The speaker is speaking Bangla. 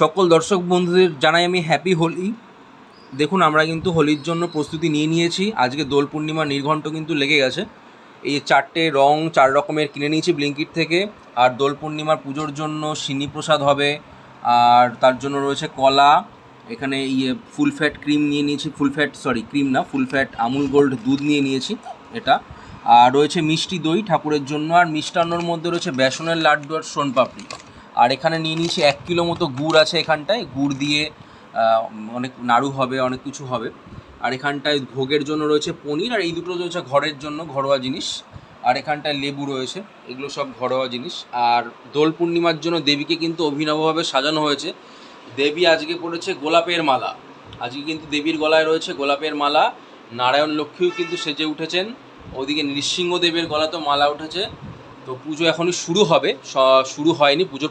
সকল দর্শক বন্ধুদের জানাই আমি হ্যাপি হোলি। দেখুন আমরা কিন্তু হোলির জন্য প্রস্তুতি নিয়ে নিয়েছি। আজকে দোল পূর্ণিমা নির্ঘণ্ট কিন্তু লেগে গেছে। এই 4টে রং 4 রকমের কিনে নিয়েছি ব্লিঙ্কিট থেকে। আর দোল পূর্ণিমার পুজোর জন্য সিন্নি প্রসাদ হবে, আর তার জন্য রয়েছে কলা, এখানে ফুল ফ্যাট ক্রিম নিয়ে নিয়েছি, ফুল ফ্যাট আমুল গোল্ড দুধ নিয়ে নিয়েছি এটা। আর রয়েছে মিষ্টি দই ঠাকুরের জন্য, আর মিষ্টান্নর মধ্যে রয়েছে বেসনের লাড্ডু আর সোনপাপড়ি। আর এখানে নিয়ে নিয়েছি 1 কিলো মতো গুড় আছে এখানটায়, গুড় দিয়ে অনেক নাড়ু হবে, অনেক কিছু হবে। আর এখানটায় ভোগের জন্য রয়েছে পনির, আর এই দুটো রয়েছে ঘরের জন্য ঘরোয়া জিনিস। আর এখানটায় লেবু রয়েছে, এগুলো সব ঘরোয়া জিনিস। আর দোল পূর্ণিমার জন্য দেবীকে কিন্তু অভিনবভাবে সাজানো হয়েছে। দেবী আজকে পড়েছে গোলাপের মালা, আজকে কিন্তু দেবীর গলায় রয়েছে গোলাপের মালা। নারায়ণ লক্ষ্মীও কিন্তু সেজে উঠেছেন, ওদিকে নৃসিংহদেবের গলাতেও মালা উঠেছে। তো পুজো এখনই শুরু হবে, শুরু হয়নি পুজো।